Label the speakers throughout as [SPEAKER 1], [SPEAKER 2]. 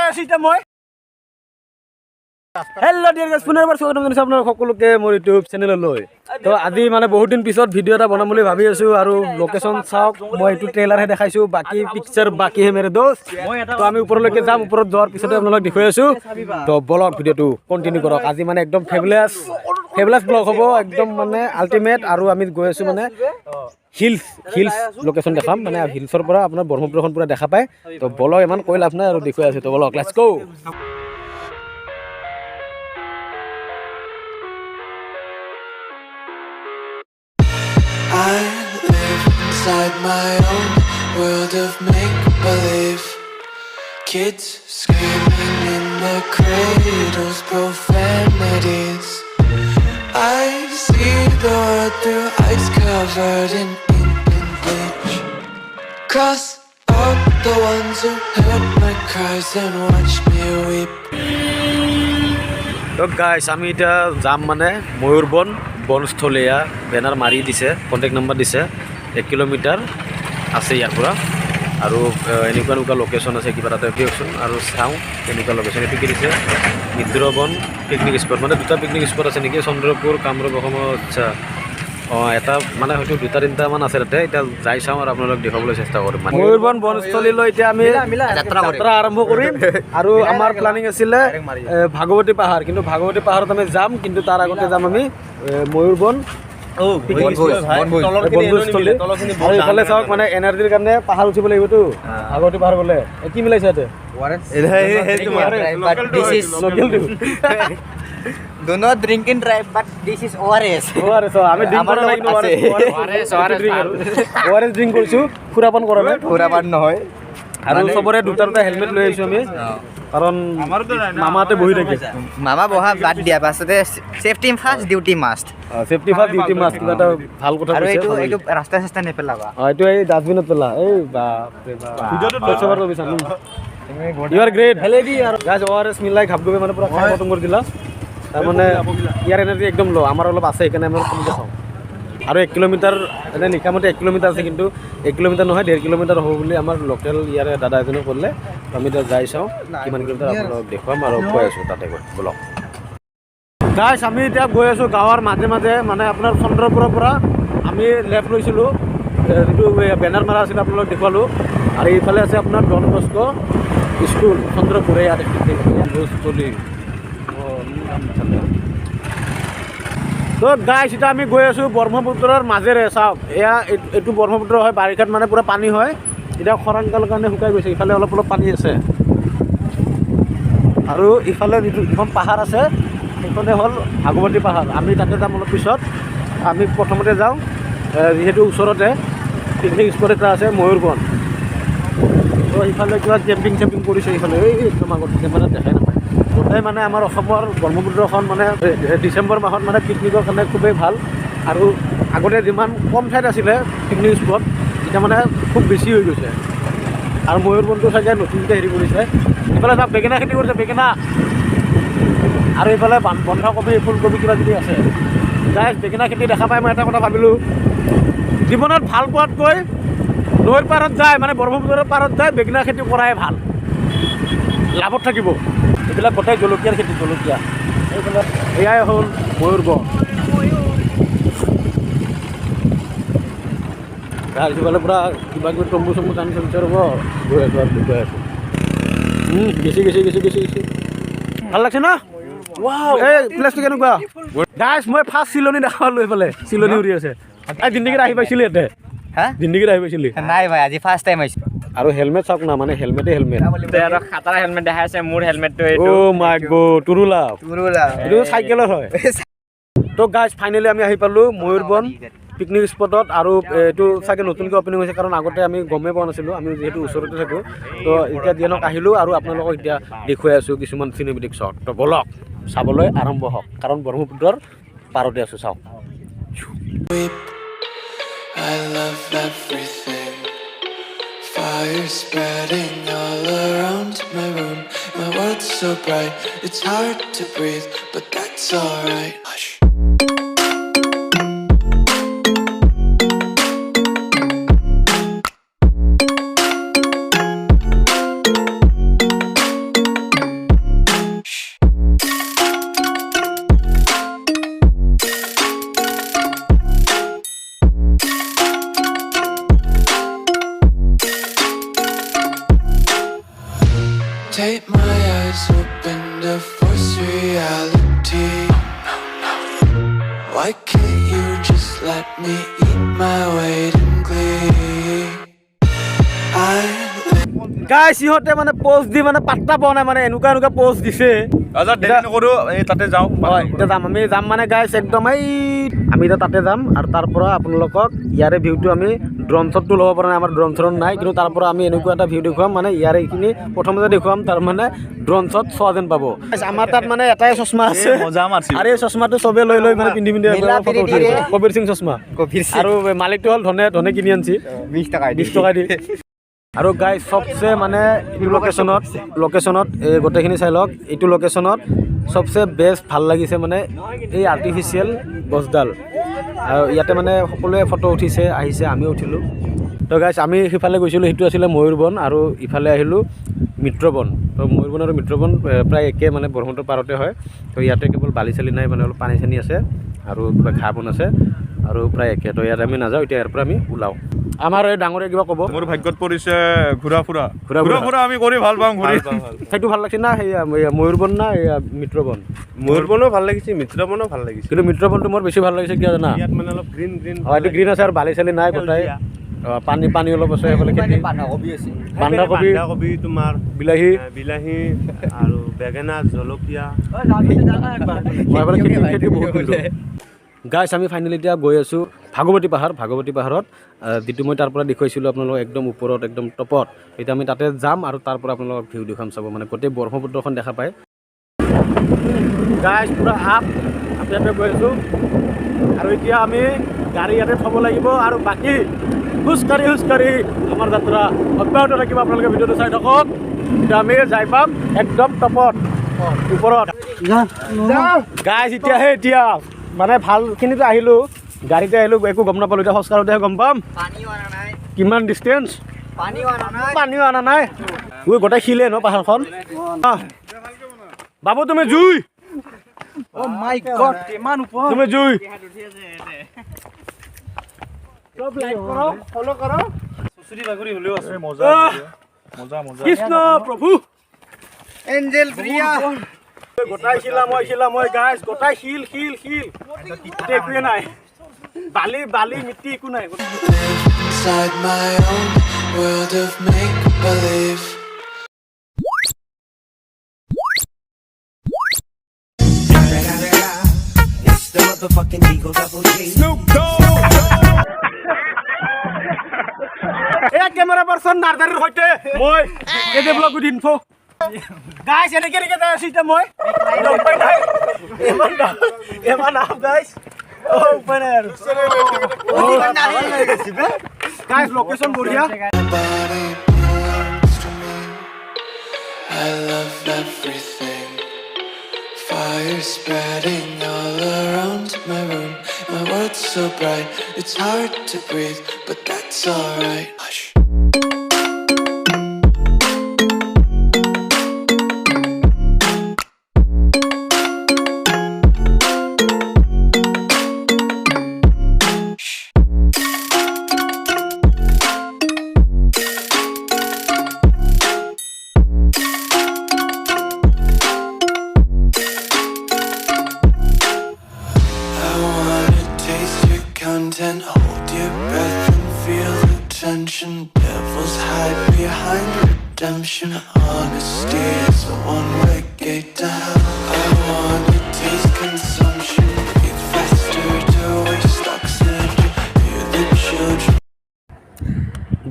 [SPEAKER 1] আছো এতিয়া মই হেল্ল' ডিয়াৰ গাইজ পুনৰবাৰ স্বাগতম জনাইছোঁ আপোনালোক সকলোকে মোৰ ইউটিউব চেনেললৈ তো আজি মানে বহুত দিন পিছত ভিডিঅ' এটা বনাম বুলি ভাবি আছোঁ আৰু লোকেশ্যন চাওক মই এইটো ট্ৰেইলাৰহে দেখাইছোঁ বাকী পিকচাৰ বাকী হে মেৰে দোস্ত তো আমি ওপৰলৈকে যাম ওপৰত যোৱাৰ পিছতে আপোনালোক দেখুৱাই আছোঁ তো বলক ভিডিঅ'টো কণ্টিনিউ কৰক আজি মানে একদম ফেবুলাছ ব্লগ হ'ব একদম মানে আল্টিমেট আৰু আমি গৈ আছোঁ মানে হিলছ লোকেশ্যন দেখাম মানে হিলছৰ পৰা আপোনাৰ ব্ৰহ্মপুত্ৰখন পুৰা দেখা পায় তো বলক ইমান কৈ লাভ নাই আৰু দেখুৱাই আছোঁ তো বলক let's go
[SPEAKER 2] I live inside my own world of make-believe. Kids screaming in their cradles, profanities. I see the world through ice covered in ink and bleach. Cross out the ones who heard my cries and watched me weep.
[SPEAKER 1] তো গাইছ আমি এতিয়া যাম মানে ময়ূৰবন বনস্থলীয়া banner মাৰি দিছে contact number দিছে 1 kilometre আছে ইয়াৰ পৰা আৰু এনেকুৱা লোকেশ্যন আছে কিবা তাতে দিয়কচোন আৰু চাওঁ এনেকুৱা লোকেশ্যন এইটো কি দিছে মিত্ৰবন পিকনিক স্পট মানে দুটা পিকনিক স্পট আছে নেকি চন্দ্ৰপুৰ কামৰূপ অসমৰ আচ্ছা অঁ এটা মানে হয়তো 2-3মান আছে তাতে এতিয়া যাই চাওঁ আৰু আপোনালোক দেখাবলৈ চেষ্টা কৰিম ময়ূৰবন বনস্থলীলৈ এতিয়া আমি যাত্ৰা আৰম্ভ কৰিম আৰু আমাৰ প্লানিং আছিলে ভাগৱতী পাহাৰ কিন্তু ভাগৱতী পাহাৰত আমি যাম কিন্তু তাৰ আগতে যাম আমি ময়ূৰবন বনভোজস্থলী আৰু এইফালে চাওক মানে এনাৰ্জিৰ কাৰণে পাহাৰ উঠিব লাগিবতো ভাগৱতী পাহাৰ গ'লে কি মিলাইছে ইয়াতে
[SPEAKER 3] Do not drink and drive, but this is ORS.
[SPEAKER 1] ORS, আমি ড্ৰিংক কৰা নাই কিন্তু ORS ড্ৰিংক কৰিছোঁ ফুৰাপান কৰা নাই
[SPEAKER 3] ফুৰাপান নহয়
[SPEAKER 1] আৰু চবৰে দুটা হেলমেট লৈ আহিছোঁ আমি কাৰণ মামাহঁতে বহি থাকে
[SPEAKER 3] মামা বহা বাদ দিয়া পাছতে safety first duty must
[SPEAKER 1] safety first duty must কিবা এটা ভাল কথা
[SPEAKER 3] আৰু এইটো ৰাস্তা চাস্তা নেপেলাবা
[SPEAKER 1] এইটো এই ডাষ্টবিনত পেলা এই বাপৰে বাপ you are great guys ORS মিলাই ঘাপগবে মানে পুৰা খাই খতম কৰি দিলা তাৰমানে ইয়াৰ এনাৰ্জি একদম ল' আমাৰ অলপ আছে সেইকাৰণে আমি কমকৈ খাওঁ আৰু 1 কিলোমিটাৰ এনে নিকামতে 1 কিলোমিটাৰ আছে কিন্তু 1 কিলোমিটাৰ নহয় 1.5 কিলোমিটাৰ হ'ব বুলি আমাৰ লোকেল ইয়াৰে দাদা এজনে ক'লে আমি এতিয়া যাই চাওঁ কিমান কিলোমিটাৰ আপোনালোকক দেখুৱাম আৰু গৈ আছোঁ তাতে গৈ বলক গাইছ আমি এতিয়া গৈ আছোঁ গাঁৱৰ মাজে মাজে মানে আপোনাৰ চন্দ্ৰপুৰৰ পৰা আমি লেফ্ট লৈছিলোঁ যিটো বেনাৰ মাৰা আছিলে আপোনালোক দেখুৱালোঁ আৰু এইফালে আছে আপোনাৰ ডন বস্ক স্কুল চন্দ্ৰপুৰ ইয়াত বনভোজস্থলী তো গাইছ এতিয়া আমি গৈ আছোঁ ব্ৰহ্মপুত্ৰৰ মাজেৰে চাওক এয়া এইটো ব্ৰহ্মপুত্ৰ হয় বাৰিষাত মানে পূৰা পানী হয় এতিয়া খৰাংকালৰ কাৰণে শুকাই গৈছে ইফালে অলপ পানী আছে আৰু ইফালে যিখন পাহাৰ আছে সেইখনে হ'ল ভাগৱতী পাহাৰ আমি তাতে যাম অলপ পিছত আমি প্ৰথমতে যাওঁ যিহেতু ওচৰতে পিকনিক স্পট এটা আছে ময়ূৰবন তো ইফালে কিবা কেম্পিং কৰিছে ইফালে এই একদম আগত কেমেৰাত দেখাই নাপায় গোটেই মানে আমাৰ অসমৰ ব্ৰহ্মপুত্ৰখন মানে ডিচেম্বৰ মাহত মানে পিকনিকৰ কাৰণে খুবেই ভাল আৰু আগতে যিমান কম ঠাইত আছিলে পিকনিক স্পট এতিয়া মানে খুব বেছি হৈ গৈছে আৰু ময়ূৰবনটো চাগে নতুনকৈ হেৰি কৰিছে ইফালে চাওক বেঙেনা খেতি কৰিছে বেঙেনা আৰু এইফালে বন্ধাকবি ফুলকবি কিবা কিবি আছে গাইছ বেঙেনা খেতি দেখা পাই মই এটা কথা ভাবিলোঁ জীৱনত ভাল পোৱাতকৈ নৈৰ পাৰত যায় মানে ব্ৰহ্মপুত্ৰৰ পাৰত যায় বেঙেনা খেতি কৰাই ভাল লাভত থাকিব এইবিলাক গোটেই জলকীয়াৰ খেতি জলকীয়া এইবিলাক এয়াই হ'ল ময়ূৰবন সিফালে পূৰা কিবা কিবি তম্বু চম্বু টানি চলিছে ৰ'ব গৈ আছোঁ আৰু গৈ আছোঁ গেছি ভাল লাগছে ন এই প্লেচটো কেনেকুৱা গাইছ মই ফাৰ্ষ্ট চিলনী দেখালোঁ এইফালে চিলনী উৰি আছে জিন্দগীত আহি পাইছিলোঁ ইয়াতে জিন্দগীত আহি পাইছিলি
[SPEAKER 3] নাই ভাই আজি ফাৰ্ষ্ট টাইম আহিছোঁ
[SPEAKER 1] আৰু হেলমেট চাওক না মানে হেলমেটে হেলমেট
[SPEAKER 3] আৰু খাটাৰা হেলমেট দেখাই আছে মোৰ হেলমেটটো এইটো
[SPEAKER 1] অ' মাই গড টুৰুলা এইটো চাইকেলৰ হয় তো গাইছ ফাইনেলি আমি আহি পালোঁ ময়ূৰবন পিকনিক স্পটত আৰু এইটো চাগে নতুনকৈ অপেনিং হৈছে কাৰণ আগতে আমি গমেই পোৱা নাছিলোঁ আমি যিহেতু ওচৰতে থাকোঁ তো এতিয়া যিহেতু আহিলোঁ আৰু আপোনালোকক এতিয়া দেখুৱাই আছোঁ কিছুমান চিনেমেটিক শ্বট তো বলক চাবলৈ আৰম্ভ হওক কাৰণ ব্ৰহ্মপুত্ৰৰ পাৰতে আছোঁ চাওক
[SPEAKER 2] I love everything. Fire spreading all around my room. My world's so bright, it's hard to breathe, but that's alright. Hush. tape my eyes open to force reality. Why can't you just let me eat my weight in glee?
[SPEAKER 1] গাইছ ইহঁতে মানে post দি মানে পাত্তা পোৱা নাই মানে এনেকুৱা post দিছে
[SPEAKER 4] আচ্ছা দেৰি নকৰোঁ এই তাতে যাওঁ
[SPEAKER 1] হয় এতিয়া আমি যাম মানে গাইছ একদম এই আমি এতিয়া তাতে যাম আৰু তাৰ পৰা আপোনালোকক ইয়াৰে ভিউটো আমি ড্ৰোন শ্বটটো ল'ব পৰা নাই আমাৰ ড্ৰোন শ্বট নাই কিন্তু তাৰ পৰা আমি এনেকুৱা এটা ভিউ দেখুৱাম মানে ইয়াৰে এইখিনি প্ৰথমতে দেখুৱাম তাৰ মানে ড্ৰোন শ্বট চোৱা যেন পাব আমাৰ তাত মানে এটাই চশমা আছে
[SPEAKER 4] মজা মাৰছি
[SPEAKER 1] আৰু এই চশমাটো চবে লৈ মানে পিন্ধি ফটো উঠিছে কবিৰ সিং চশমা আৰু মালিকটো হ'ল ধনে কিনি আনছি 20 টকা দি আৰু গাইজ সবচে মানে এইটো লোকেশ্যনত এই গোটেইখিনি চাই লওক এইটো লোকেশ্যনত সবচে বেষ্ট ভাল লাগিছে মানে এই আৰ্টিফিচিয়েল গছডাল আৰু ইয়াতে মানে সকলোৱে ফটো উঠিছে আহিছে আমিও উঠিলোঁ তো গাইজ আমি সিফালে গৈছিলোঁ সেইটো আছিলে ময়ূৰবন আৰু ইফালে আহিলোঁ মিত্ৰবন তো ময়ূৰবন আৰু মিত্ৰবন প্ৰায় একে মানে ব্ৰহ্মপুত্ৰ পাৰতে হয় তো ইয়াতে কেৱল বালি চালি নাই মানে অলপ পানী চানী আছে আৰু কিবা ঘাঁহ বন আছে আৰু প্ৰায় একে তো ইয়াত আমি নাযাওঁ এতিয়া ইয়াৰ পৰা আমি ওলাওঁ আমাৰ এই ডাঙৰে কিবা ক'ব
[SPEAKER 4] মোৰ ভাগ্যত পৰিছে ঘূৰা ফুৰা আমি কৰি ভাল পাওঁ
[SPEAKER 1] সেইটো ভাল লাগিছে না সেয়া ময়ূৰবন না মিত্ৰবন
[SPEAKER 4] ময়ূৰবনো ভাল লাগিছে মিত্ৰবনো ভাল লাগিছে
[SPEAKER 1] কিন্তু মিত্ৰবনটো মোৰ বেছি ভাল লাগিছে কিয় জানা
[SPEAKER 4] ইয়াত মানে অলপ গ্ৰীণ
[SPEAKER 1] এইটো গ্ৰীণ আছে আৰু বালি চালি নাই গোটাই পানী অলপ আছে সেইফালে খেতি বন্ধাকবি
[SPEAKER 4] তোমাৰ
[SPEAKER 1] বিলাহী
[SPEAKER 4] আৰু বেঙেনা জলকীয়া
[SPEAKER 1] খেতি বহুত কিন্তু গাইছ আমি ফাইনেলি এতিয়া গৈ আছোঁ ভাগৱতী পাহাৰত যিটো মই তাৰ পৰা দেখুৱাইছিলোঁ আপোনালোকক একদম ওপৰত একদম টপত এতিয়া আমি তাতে যাম আৰু তাৰ পৰা আপোনালোকক ভিউ দেখুৱাম চাব মানে গোটেই ব্ৰহ্মপুত্ৰখন দেখা পায় গাইছ পূৰা আমি ইয়াতে গৈ আছোঁ আৰু এতিয়া আমি গাড়ী ইয়াতে থ'ব লাগিব আৰু বাকী খোজকাঢ়ি আমাৰ যাত্ৰা অব্যাহত থাকিব আপোনালোকে ভিডিঅ'টো চাই থাকক এতিয়া আমি যাই পাম একদম টপত ওপৰত গাইছ এতিয়া মানে ভালখিনিতো আহিলোঁ গাড়ীতে আহিলোঁ একো গম নাপালোঁ এতিয়া খোজকাঢ়োতেহে গম পাম কিমান ডিষ্টেঞ্চ পানীও অনা নাই গোটেই শিলে ন পাহাৰখন বাবু তুমি জুই তুমি জুই কৃষ্ণ প্ৰভু
[SPEAKER 3] এঞ্জেল প্ৰিয়া
[SPEAKER 1] গোটাই শিলা মই গাইছ গোটাই শিল একোৱে নাই বালি মিট্টি একো নাই
[SPEAKER 2] inside my own world of make-believe.
[SPEAKER 5] It's the motherfucking Eagle Double G.
[SPEAKER 4] Snoop Dogg
[SPEAKER 1] এই কেমেৰা পাৰ্চন নাৰ্জাৰীৰ সৈতে মই এডে ব্লগ উইথ ইনফো গাইছ এনেকে যাই আছোঁ এতিয়া মই উপায় নাই এমান নাম গাইছ উপায় নাই আৰু গাইছ লোকেশ্যন বঢ়িয়া
[SPEAKER 2] Body belongs to me. I love everything. Fire spreading all around my room. My world's so bright, it's hard to breathe, but that's alright. Hush. Content, hold your breath and feel the tension. Devils hide behind redemption. Honesty is a one-way gate to hell. I wanna taste consumption. Breathe faster to waste oxygen. Hear the children.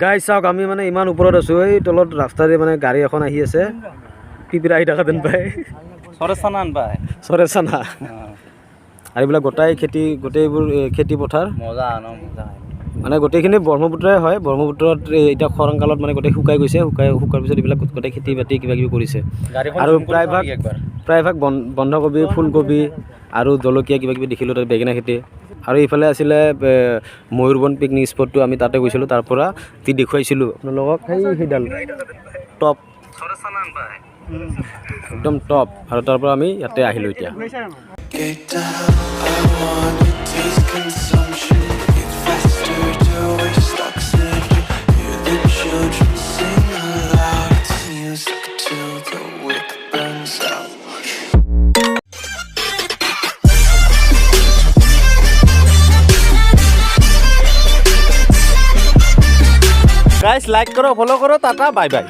[SPEAKER 1] গাইছ চাওক আমি মানে ইমান ওপৰত আছোঁ এই তলত ৰাস্তাৰে মানে গাড়ী এখন আহি আছে পিপিৰা আহি থকা যেন পায় চৰেচানা আৰু এইবিলাক গোটেইবোৰ খেতি পথাৰ মানে গোটেইখিনি ব্ৰহ্মপুত্ৰই হয় ব্ৰহ্মপুত্ৰত এতিয়া খৰাংকালত মানে গোটেই শুকাই গৈছে শুকাৰ পিছত এইবিলাক গোটেই খেতি বাতি কিবাকিবি কৰিছে আৰু প্ৰায়ভাগ বন্ধাকবি ফুলকবি আৰু জলকীয়া কিবাকিবি দেখিলোঁ তাত বেঙেনা খেতি আৰু এইফালে আছিলে ময়ূৰবন পিকনিক স্পটটো আমি তাতে গৈছিলোঁ তাৰ পৰা দেখুৱাইছিলোঁ আপোনালোকক সেইডাল টপ একদম টপ আৰু তাৰ পৰা আমি ইয়াতে আহিলোঁ এতিয়া
[SPEAKER 2] Gate to hell. I wanna taste consumption. Breathe faster to waste oxygen. Hear the children sing aloud. It's music till the
[SPEAKER 1] guys like করো ফলো করো টাটা বাই বাই